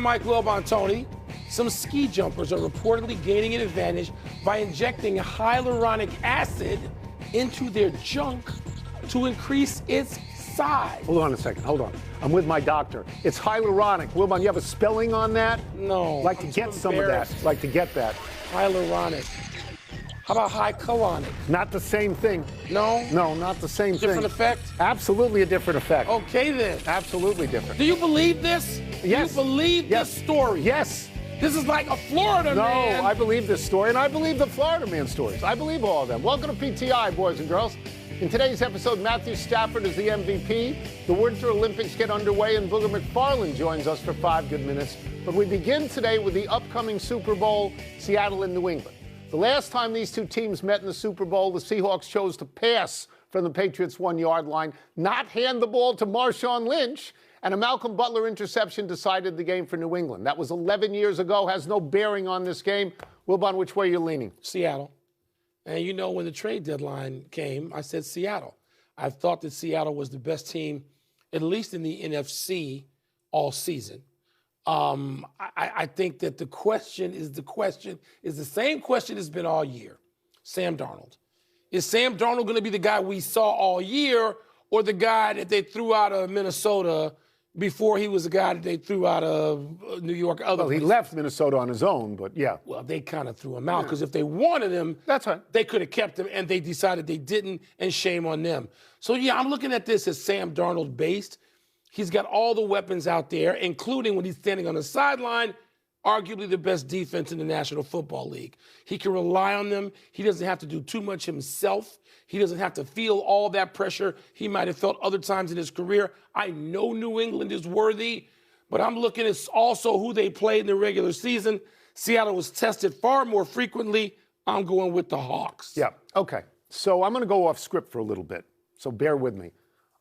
Mike Wilbon, Tony. Some ski jumpers are reportedly gaining an advantage by injecting hyaluronic acid into their junk to increase its size. Hold on a second. Hold on. I'm with my doctor. It's hyaluronic. Wilbon, you have a spelling on that? No. Like to get some of that. Like to get that. Hyaluronic. How about hycolonic? Not the same thing. No? No, not the same thing. Different effect? Absolutely a different effect. Okay, then. Absolutely different. Do you believe this? Yes. Do you believe this story? Yes. This is like a Florida man. No, I believe this story, and I believe the Florida man stories. I believe all of them. Welcome to PTI, boys and girls. In today's episode, Matthew Stafford is the MVP. The Winter Olympics get underway, and Booger McFarland joins us for 5 good minutes. But we begin today with the upcoming Super Bowl, Seattle and New England. The last time these two teams met in the Super Bowl, the Seahawks chose to pass from the Patriots' 1-yard line, not hand the ball to Marshawn Lynch, and a Malcolm Butler interception decided the game for New England. That was 11 years ago, has no bearing on this game. Wilbon, which way are you leaning? Seattle. And you know, when the trade deadline came, I said Seattle. I thought that Seattle was the best team, at least in the NFC, all season. I think that the question is the same question it's been all year. Sam Darnold. Is Sam Darnold going to be the guy we saw all year, or the guy that they threw out of Minnesota before he was the guy that they threw out of New York? Well, he left Minnesota on his own, but yeah. Well, they kind of threw him out because if they wanted him, that's right, they could have kept him, and they decided they didn't, and shame on them. So, yeah, I'm looking at this as Sam Darnold based. He's got all the weapons out there, including when he's standing on the sideline, arguably the best defense in the National Football League. He can rely on them. He doesn't have to do too much himself. He doesn't have to feel all that pressure he might have felt other times in his career. I know New England is worthy, but I'm looking at also who they played in the regular season. Seattle was tested far more frequently. I'm going with the Hawks. Yeah, okay. So I'm going to go off script for a little bit, so bear with me.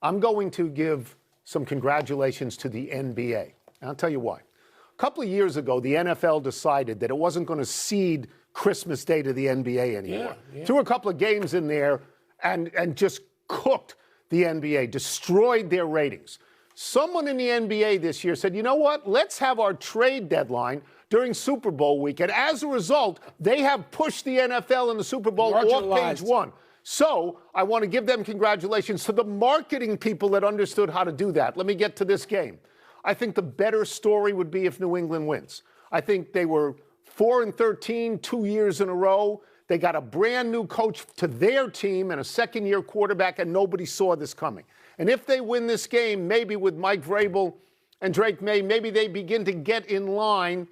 I'm going to give some congratulations to the NBA. And I'll tell you why. A couple of years ago, the NFL decided that it wasn't going to cede Christmas Day to the NBA anymore. Threw a couple of games in there and just cooked the NBA, destroyed their ratings. Someone in the NBA this year said, you know what, let's have our trade deadline during Super Bowl week. And as a result, they have pushed the NFL and the Super Bowl off page one. So I want to give them congratulations to the marketing people that understood how to do that. Let me get to this game. I think the better story would be if New England wins. I think they were 4-13 2 years in a row. They got a brand new coach to their team and a second-year quarterback, and nobody saw this coming. And if they win this game, maybe with Mike Vrabel and Drake May, maybe they begin to get in line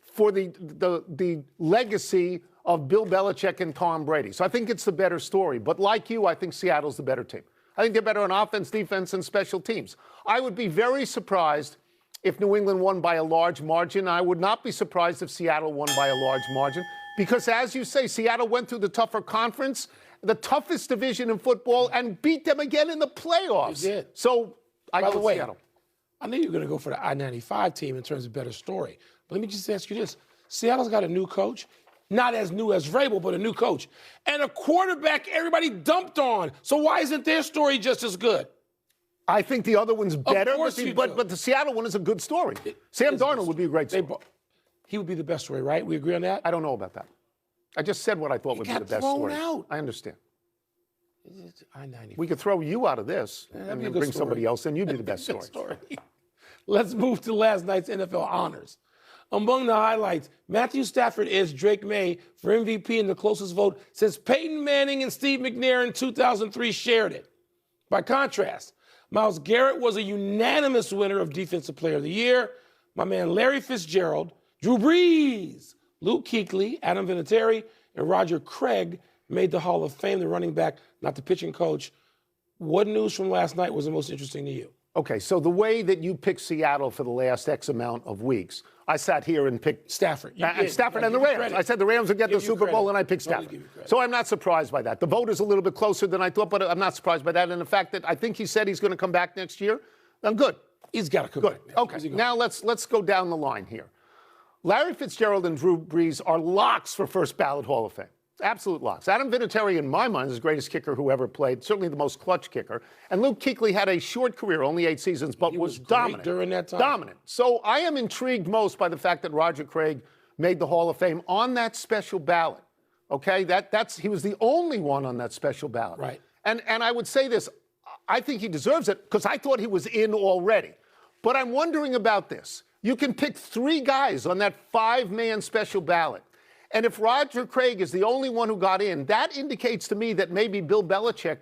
for the legacy of Bill Belichick and Tom Brady. So I think it's the better story. But like you, I think Seattle's the better team. I think they're better on offense, defense, and special teams. I would be very surprised if New England won by a large margin. I would not be surprised if Seattle won by a large margin because, as you say, Seattle went through the tougher conference, the toughest division in football, and beat them again in the playoffs. They did. So I go with Seattle. I knew you were going to go for the I-95 team in terms of better story. But let me just ask you this. Seattle's got a new coach. Not as new as Vrabel, but a new coach. And a quarterback everybody dumped on. So why isn't their story just as good? I think the other one's better, but the Seattle one is a good story. Sam Darnold would be a great story. He would be the best story, right? We agree on that? I don't know about that. I just said what I thought would be the best story. Out. I understand. I-95. We could throw you out of this and then bring somebody else in. You'd be the best story. Let's move to last night's NFL honors. Among the highlights, Matthew Stafford is Drake May for MVP in the closest vote since Peyton Manning and Steve McNair in 2003 shared it. By contrast, Myles Garrett was a unanimous winner of Defensive Player of the Year. My man Larry Fitzgerald, Drew Brees, Luke Kuechly, Adam Vinatieri, and Roger Craig made the Hall of Fame, the running back, not the pitching coach. What news from last night was the most interesting to you? Okay, so the way that you picked Seattle for the last X amount of weeks, I sat here and picked Stafford. Stafford and the Rams. Credit. I said the Rams would get the Super Bowl, and I picked Stafford. So I'm not surprised by that. The vote is a little bit closer than I thought, but I'm not surprised by that. And the fact that I think he said he's going to come back next year, I'm good. He's got to come back. Good. Okay, now let's go down the line here. Larry Fitzgerald and Drew Brees are locks for first ballot Hall of Fame. Absolute locks. Adam Vinatieri, in my mind, is the greatest kicker who ever played, certainly the most clutch kicker. And Luke Kuechly had a short career, only 8 seasons, but was dominant. During that time. Dominant. So I am intrigued most by the fact that Roger Craig made the Hall of Fame on that special ballot. Okay? He was the only one on that special ballot. Right. And I would say this, I think he deserves it because I thought he was in already. But I'm wondering about this. You can pick 3 guys on that 5-man special ballot. And if Roger Craig is the only one who got in, that indicates to me that maybe Bill Belichick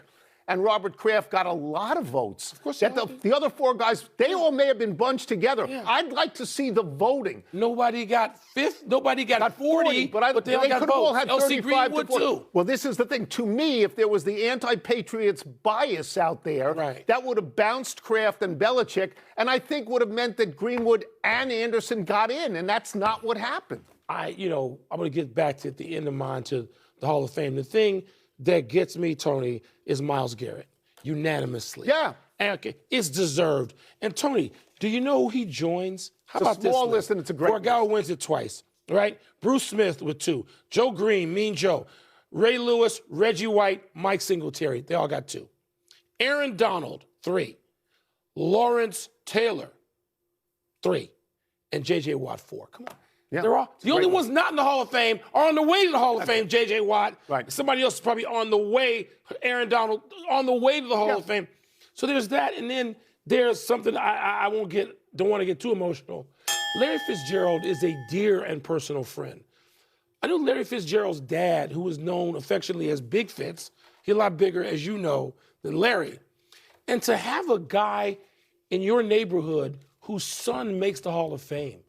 and Robert Kraft got a lot of votes. Of course that the other 4 guys, they all may have been bunched together. Yeah. I'd like to see the voting. Nobody got 50, nobody got 40, but they all got could have all had LC 35 Greenwood to 40. too. Well, this is the thing. To me, if there was the anti-Patriots bias out there, that would have bounced Kraft and Belichick, and I think would have meant that Greenwood and Anderson got in, and that's not what happened. I'm going to get back to at the end of mine to the Hall of Fame. The thing that gets me, Tony, is Myles Garrett, unanimously. Yeah. And, okay, it's deserved. And, Tony, do you know who he joins? How about this? It's a small list, and it's a great for a guy who wins it twice, right? Bruce Smith with 2. Joe Green, Mean Joe. Ray Lewis, Reggie White, Mike Singletary. They all got 2. Aaron Donald, 3. Lawrence Taylor, 3. And J.J. Watt, 4. Come on. Yeah. They're all, the only ones not in the Hall of Fame are on the way to the Hall of Fame, J.J. Watt. Right. Somebody else is probably on the way, Aaron Donald, on the way to the Hall of Fame. So there's that, and then there's something I don't want to get too emotional. Larry Fitzgerald is a dear and personal friend. I knew Larry Fitzgerald's dad, who was known affectionately as Big Fitz. He's a lot bigger, as you know, than Larry. And to have a guy in your neighborhood whose son makes the Hall of Fame,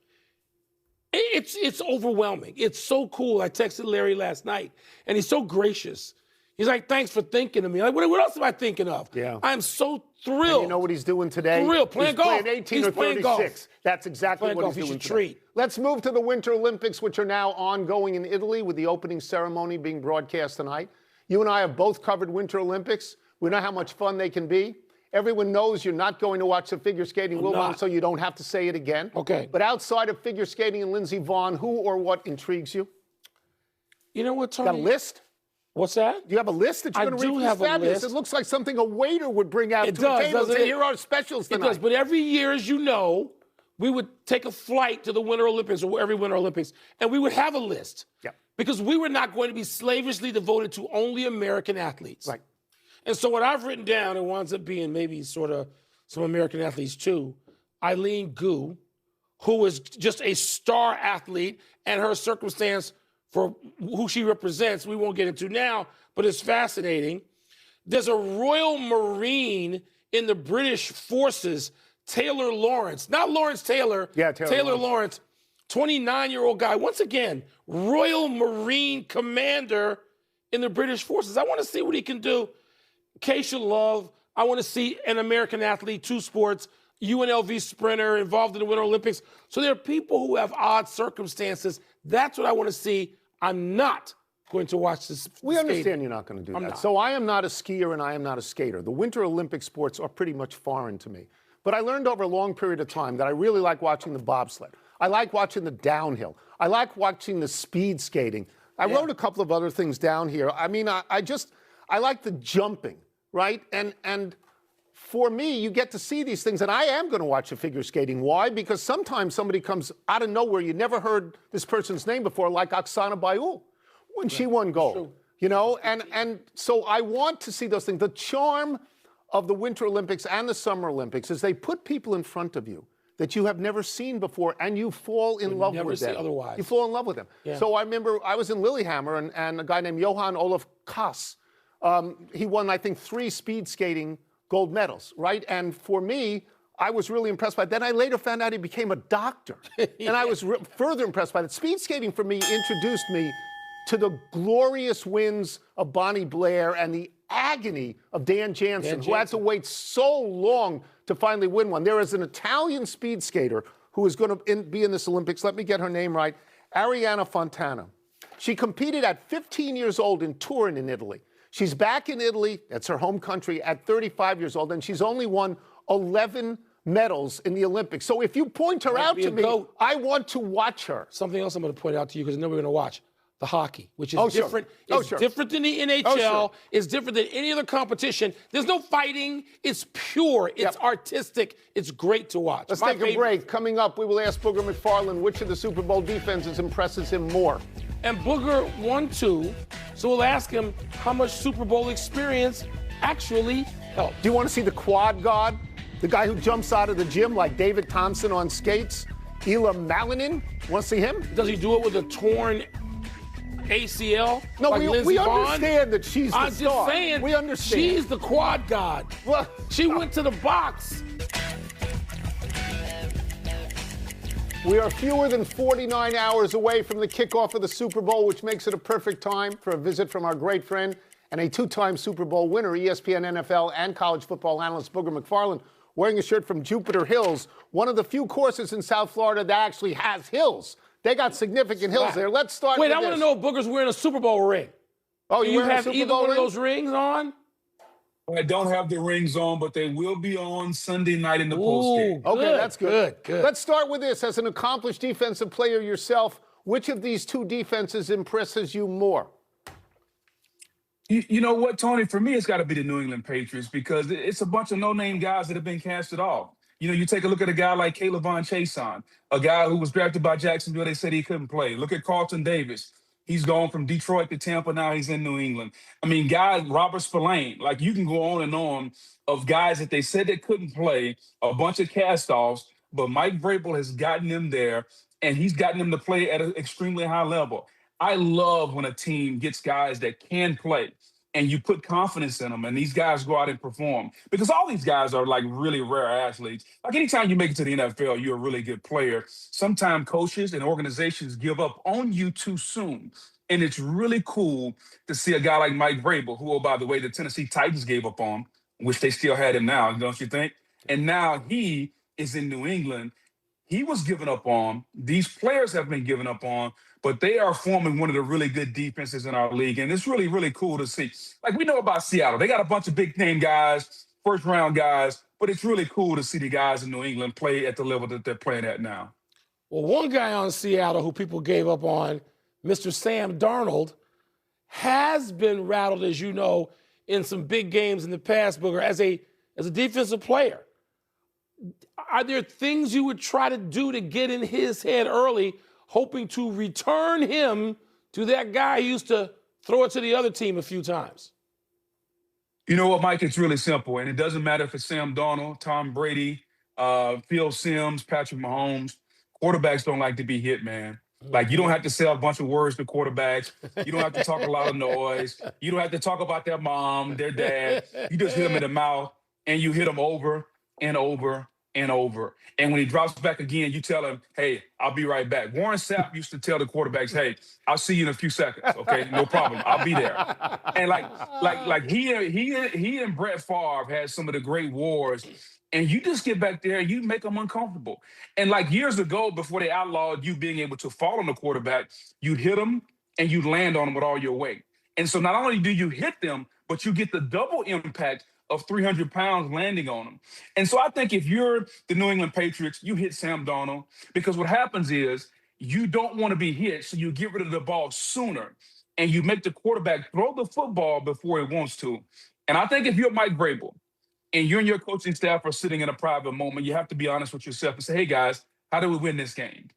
it's overwhelming. It's so cool. I texted Larry last night, and he's so gracious. He's like, thanks for thinking of me. Like, what else am I thinking of? Yeah. I'm so thrilled. And you know what he's doing today? Thrilled, playing golf. He's playing 18 or 36. Golf. That's exactly what he's doing today. Let's move to the Winter Olympics, which are now ongoing in Italy with the opening ceremony being broadcast tonight. You and I have both covered Winter Olympics. We know how much fun they can be. Everyone knows you're not going to watch the figure skating, Wilbon, so you don't have to say it again. Okay. But outside of figure skating and Lindsey Vonn, who or what intrigues you? You know what, Tony? Got a list? What's that? Do you have a list that you're going to read? I do have a list. It looks like something a waiter would bring out to a table and say, here are our specials tonight. It does, but every year, as you know, we would take a flight to the Winter Olympics or every Winter Olympics, and we would have a list. Yeah. Because we were not going to be slavishly devoted to only American athletes. Right. And so what I've written down, it winds up being maybe sort of some American athletes too. Eileen Gu, who was just a star athlete, and her circumstance for who she represents, we won't get into now, but it's fascinating. There's a Royal Marine in the British forces, Taylor Lawrence. Not Lawrence Taylor. Yeah, Taylor Lawrence, 29-year-old guy. Once again, Royal Marine commander in the British forces. I want to see what he can do. Keisha Love, I want to see an American athlete, 2 sports, UNLV sprinter involved in the Winter Olympics. So there are people who have odd circumstances. That's what I want to see. I'm not going to watch this. We understand you're not going to do that. So I am not a skier and I am not a skater. The Winter Olympic sports are pretty much foreign to me. But I learned over a long period of time that I really like watching the bobsled. I like watching the downhill. I like watching the speed skating. I wrote a couple of other things down here. I mean, I like the jumping. Right? And for me, you get to see these things, and I am going to watch the figure skating. Why? Because sometimes somebody comes out of nowhere. You never heard this person's name before, like Oksana Bayul, when she won gold. You know, and so I want to see those things. The charm of the Winter Olympics and the Summer Olympics is they put people in front of you that you have never seen before, and you fall in love with them. Otherwise. You fall in love with them. Yeah. So I remember I was in Lillehammer, and a guy named Johan Olof Kass, he won, I think, 3 speed skating gold medals, right? And for me, I was really impressed by that. Then I later found out he became a doctor. And I was further impressed by that. Speed skating, for me, introduced me to the glorious wins of Bonnie Blair and the agony of Dan Jansen, who had to wait so long to finally win one. There is an Italian speed skater who is going to be in this Olympics. Let me get her name right. Arianna Fontana. She competed at 15 years old in Turin in Italy. She's back in Italy, that's her home country, at 35 years old, and she's only won 11 medals in the Olympics. So if you point her out to me, I want to watch her. Something else I'm going to point out to you because I know we're going to watch. the hockey, which is Oh, sure. different. Oh, It's sure. different than the NHL. Oh, sure. It's different than any other competition. There's no fighting. It's pure. It's artistic. It's great to watch. Let's take a break. Coming up, we will ask Booger McFarland which of the Super Bowl defenses impresses him more. And Booger won 2, so we'll ask him how much Super Bowl experience actually helped. Do you want to see the quad god? The guy who jumps out of the gym like David Thompson on skates? Elam Malinin? Want to see him? Does he do it with a torn ACL? No, like we Vaughn? understand that she's the I'm star. just saying, We understand. she's the quad god. Well, She went to the box. we are fewer than 49 hours away from the kickoff of the Super Bowl, which makes it a perfect time for a visit from our great friend and a 2-time Super Bowl winner, ESPN NFL and college football analyst Booger McFarland, wearing a shirt from Jupiter Hills, one of the few courses in South Florida that actually has hills. They got significant hills there. Let's start Wait, with I want to this. know if Booger's wearing a Super Bowl ring. Oh, Do you you wearing a have Super either Bowl one ring? of those rings on? I don't have the rings on, but they will be on Sunday night in the Ooh, postgame. Okay, good, that's good. Good. Let's start with this. As an accomplished defensive player yourself, which of these two defenses impresses you more? You know what, Tony? For me, it's got to be the New England Patriots because it's a bunch of no-name guys that have been casted off. You know, you take a look at a guy like Caleb Von Chason, a guy who was drafted by Jacksonville. They said he couldn't play. Look at Carlton Davis. He's gone from Detroit to Tampa. Now he's in New England. I mean, guys, Robert Spillane, like you can go on of guys that they said they couldn't play, a bunch of cast-offs, but Mike Vrabel has gotten them there, and he's gotten them to play at an extremely high level. I love when a team gets guys that can play and you put confidence in them and these guys go out and perform because all these guys are like really rare athletes. Like anytime you make it to the NFL, you're a really good player. Sometimes coaches and organizations give up on you too soon. And it's really cool to see a guy like Mike Vrabel, who, oh, by the way, the Tennessee Titans gave up on, which they still had him now, don't you think? And now he is in New England. He was given up on. These players have been given up on, but they are forming one of the really good defenses in our league. And it's really, really cool to see. Like we know about Seattle. They got a bunch of big name guys, first round guys, but it's really cool to see the guys in New England play at the level that they're playing at now. Well, one guy on Seattle who people gave up on, Mr. Sam Darnold, has been rattled, as you know, in some big games in the past, Booger, as a defensive player. Are there things you would try to do to get in his head early, hoping to return him to that guy who used to throw it to the other team a few times? You know what, Mike? It's really simple. And it doesn't matter if it's Sam Darnold, Tom Brady, Phil Simms, Patrick Mahomes. Quarterbacks don't like to be hit, man. Like, you don't have to say a bunch of words to quarterbacks. You don't have to talk a lot of noise. You don't have to talk about their mom, their dad. You just hit them in the mouth, and you hit them over and over and over. And when he drops back again, you tell him, hey, I'll be right back. Warren Sapp used to tell the quarterbacks, hey, I'll see you in a few seconds, okay? No problem. I'll be there. And like he and Brett Favre had some of the great wars. And you just get back there and you make them uncomfortable. And like years ago, before they outlawed you being able to fall on the quarterback, you'd hit them and you'd land on them with all your weight. And so not only do you hit them, but you get the double impact of 300 pounds landing on them. And so I think if you're the New England Patriots, you hit Sam Darnold because what happens is you don't want to be hit, so you get rid of the ball sooner and you make the quarterback throw the football before he wants to. And I think if you're Mike Vrabel, and you and your coaching staff are sitting in a private moment, you have to be honest with yourself and say, hey, guys, how do we win this game?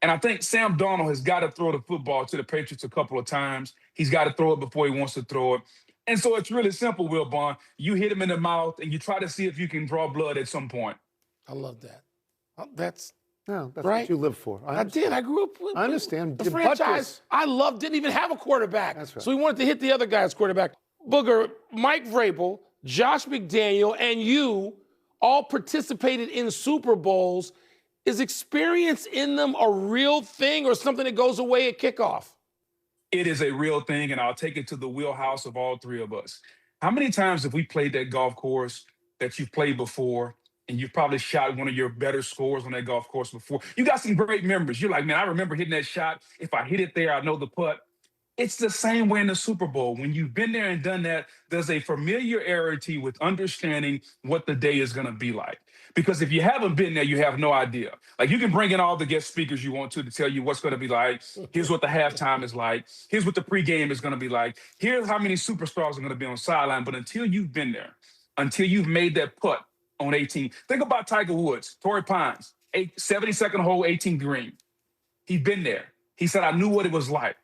And I think Sam Darnold has got to throw the football to the Patriots a couple of times. He's got to throw it before he wants to throw it. And so it's really simple, Wilbon. You hit him in the mouth, and you try to see if you can draw blood at some point. I love that. That's No, that's right. what you live for. I did. I grew up with I understand. the But franchise I loved didn't even have a quarterback. That's right. So we wanted to hit the other guy's quarterback. Booger, Mike Vrabel, Josh McDaniel, and you all participated in Super Bowls. Is experience in them a real thing or something that goes away at kickoff? It is a real thing, and I'll take it to the wheelhouse of all three of us. How many times have we played that golf course that you've played before, and you've probably shot one of your better scores on that golf course before? You got some great memories. You're like, man, I remember hitting that shot. If I hit it there, I know the putt. It's the same way in the Super Bowl. When you've been there and done that, there's a familiarity with understanding what the day is going to be like. Because if you haven't been there, you have no idea. Like, you can bring in all the guest speakers you want to tell you what's going to be like. Here's what the halftime is like. Here's what the pregame is going to be like. Here's how many superstars are going to be on the sideline. But until you've been there, until you've made that putt on 18, think about Tiger Woods, Torrey Pines, 72nd hole, 18 green. He'd been there. He said, I knew what it was like.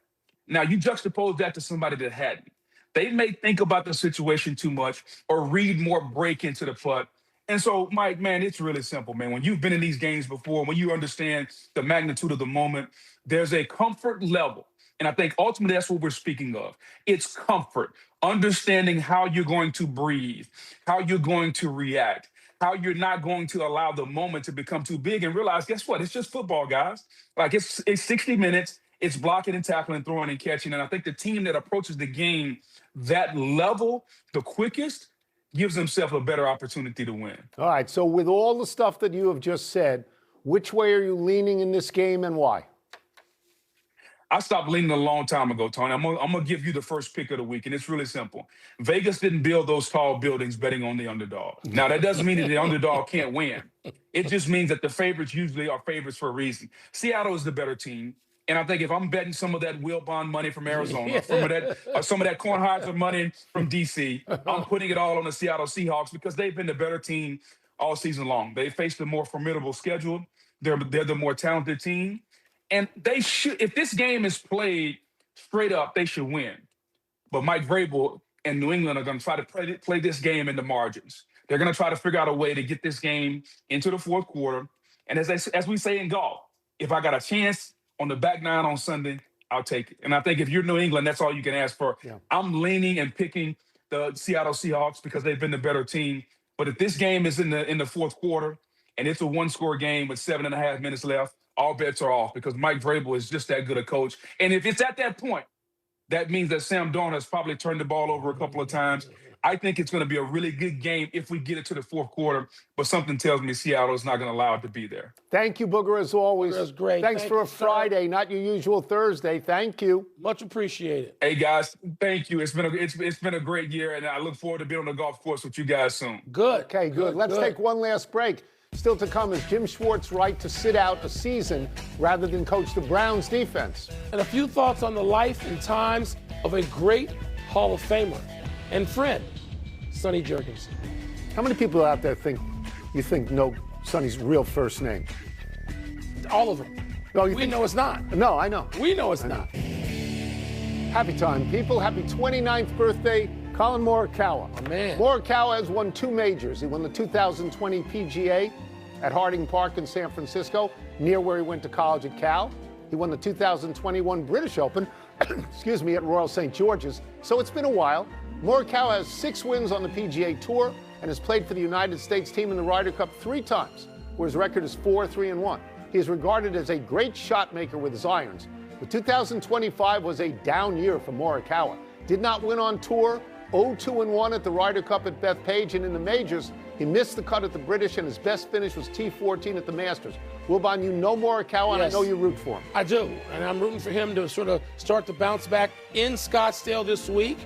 Now, you juxtapose that to somebody that hadn't. They may think about the situation too much or read more break into the putt. And so, Mike, man, it's really simple, man. When you've been in these games before, when you understand the magnitude of the moment, there's a comfort level. And I think ultimately that's what we're speaking of. It's comfort, understanding how you're going to breathe, how you're going to react, how you're not going to allow the moment to become too big and realize, guess what? It's just football, guys. Like, it's 60 minutes. It's blocking and tackling, throwing and catching. And I think the team that approaches the game that level the quickest gives himself a better opportunity to win. All right, so with all the stuff that you have just said, which way are you leaning in this game and why? I stopped leaning a long time ago, Tony. I'm gonna give you the first pick of the week, and it's really simple. Vegas didn't build those tall buildings betting on the underdog. Now, that doesn't mean that the underdog can't win. It just means that the favorites usually are favorites for a reason. Seattle is the better team. And I think if I'm betting some of that Wilbon money from Arizona, some of that Kornheiser money from D.C., I'm putting it all on the Seattle Seahawks because they've been the better team all season long. They faced a more formidable schedule. They're the more talented team. And they should, if this game is played straight up, they should win. But Mike Vrabel and New England are going to try to play this game in the margins. They're going to try to figure out a way to get this game into the fourth quarter. And as we say in golf, if I got a chance on the back nine on Sunday, I'll take it. And I think if you're New England, that's all you can ask for. Yeah. I'm leaning and picking the Seattle Seahawks because they've been the better team. But if this game is in the fourth quarter and it's a one-score game with 7.5 minutes left, all bets are off because Mike Vrabel is just that good a coach. And if it's at that point, that means that Sam Darnold has probably turned the ball over a couple of times. I think it's going to be a really good game if we get it to the fourth quarter, but something tells me Seattle is not going to allow it to be there. Thank you, Booger, as always. That was great. Thanks for a Friday, not your usual Thursday. Thank you. Much appreciated. Hey, guys, thank you. It's been a great year, and I look forward to being on the golf course with you guys soon. Good. Okay, good. Let's take one last break. Still to come is Jim Schwartz's right to sit out a season rather than coach the Browns defense. And a few thoughts on the life and times of a great Hall of Famer and friend, Sonny Jurgensen. How many people out there think know Sonny's real first name? All of them. No, we know it's not. No, I know. We know it's not. Happy time, people. Happy 29th birthday, Colin Morikawa. Oh, man. Morikawa has won 2 majors. He won the 2020 PGA at Harding Park in San Francisco, near where he went to college at Cal. He won the 2021 British Open, excuse me, at Royal St. George's. So it's been a while. Morikawa has 6 wins on the PGA Tour and has played for the United States team in the Ryder Cup 3 times, where his record is 4-3-1. He is regarded as a great shot maker with his irons. But 2025 was a down year for Morikawa. Did not win on tour, 0-2-1 at the Ryder Cup at Bethpage, and in the majors, he missed the cut at the British, and his best finish was T14 at the Masters. Wilbon, you know Morikawa, and I know you root for him. I do, and I'm rooting for him to sort of start to bounce back in Scottsdale this week.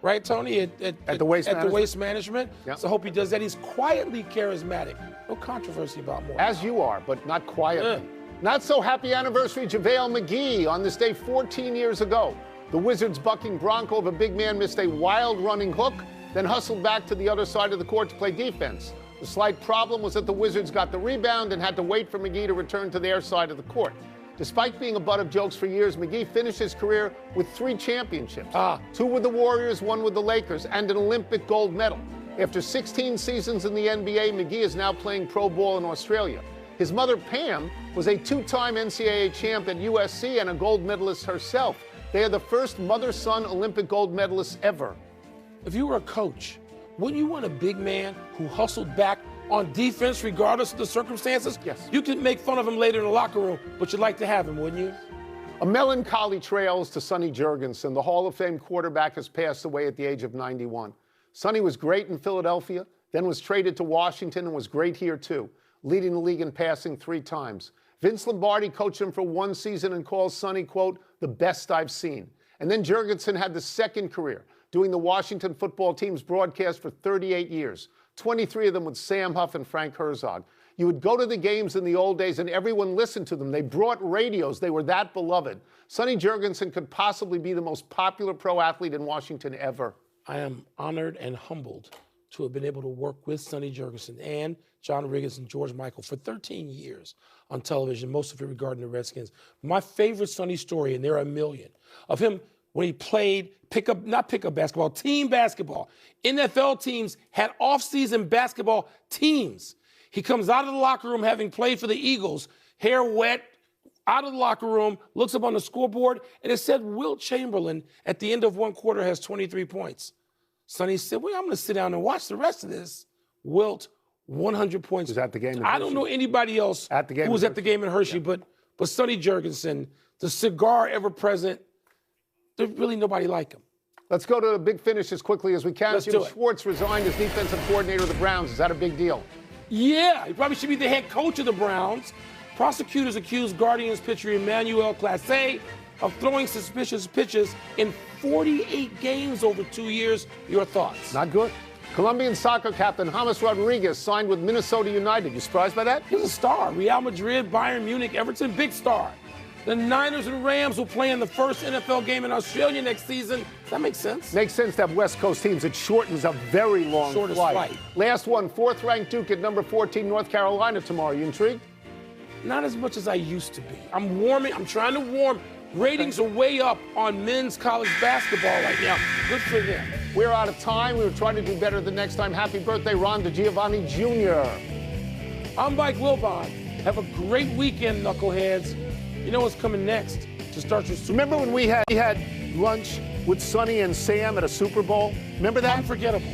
Right, Tony? At the Waste Management. Yep. So I hope he does that. He's quietly charismatic. No controversy about Morikawa. As you are, but not quietly. Not so happy anniversary, JaVale McGee. On this day 14 years ago, the Wizards' bucking Bronco of a big man missed a wild running hook, then hustled back to the other side of the court to play defense. The slight problem was that the Wizards got the rebound and had to wait for McGee to return to their side of the court. Despite being a butt of jokes for years, McGee finished his career with 3 championships. 2 with the Warriors, 1 with the Lakers, and an Olympic gold medal. After 16 seasons in the NBA, McGee is now playing pro ball in Australia. His mother, Pam, was a 2-time NCAA champ at USC and a gold medalist herself. They are the first mother-son Olympic gold medalists ever. If you were a coach, wouldn't you want a big man who hustled back on defense regardless of the circumstances? Yes. You could make fun of him later in the locker room, but you'd like to have him, wouldn't you? A melancholy trails to Sonny Jurgensen. The Hall of Fame quarterback has passed away at the age of 91. Sonny was great in Philadelphia, then was traded to Washington and was great here too, leading the league in passing 3 times. Vince Lombardi coached him for 1 season and calls Sonny, quote, the best I've seen. And then Jurgensen had the second career, doing the Washington football team's broadcast for 38 years, 23 of them with Sam Huff and Frank Herzog. You would go to the games in the old days and everyone listened to them. They brought radios. They were that beloved. Sonny Jurgensen could possibly be the most popular pro athlete in Washington ever. I am honored and humbled to have been able to work with Sonny Jurgensen and John Riggins and George Michael for 13 years on television, most of it regarding the Redskins. My favorite Sonny story, and there are a million, of him when he played not pickup basketball, team basketball. NFL teams had off-season basketball teams. He comes out of the locker room having played for the Eagles, hair wet, out of the locker room, looks up on the scoreboard, and it said Wilt Chamberlain at the end of one quarter has 23 points. Sonny said, well, I'm going to sit down and watch the rest of this. Wilt, 100 points. Was at the game in I don't know anybody else who was at the game in Hershey, but Sonny Jurgensen, the cigar ever present, there's really nobody like him. Let's go to the big finish as quickly as we can. Let's Jim do it. Schwartz resigned as defensive coordinator of the Browns. Is that a big deal? Yeah, he probably should be the head coach of the Browns. Prosecutors accused Guardians pitcher Emmanuel Clase of throwing suspicious pitches in 48 games over 2 years. Your thoughts? Not good. Colombian soccer captain James Rodriguez signed with Minnesota United. You surprised by that? He's a star. Real Madrid, Bayern Munich, Everton, big star. The Niners and Rams will play in the first NFL game in Australia next season. Does that make sense? Makes sense to have West Coast teams. It shortens a very long Shortest flight. flight. Last one, fourth-ranked Duke at number 14, North Carolina tomorrow. You intrigued? Not as much as I used to be. I'm warming. I'm trying to warm. Ratings are way up on men's college basketball right now. Good for them. We're out of time. We were trying to do better the next time. Happy birthday, Ron DeGiovanni Jr. I'm Mike Wilbon. Have a great weekend, knuckleheads. You know what's coming next to start your Super Remember when we had lunch with Sonny and Sam at a Super Bowl? Remember that? Unforgettable.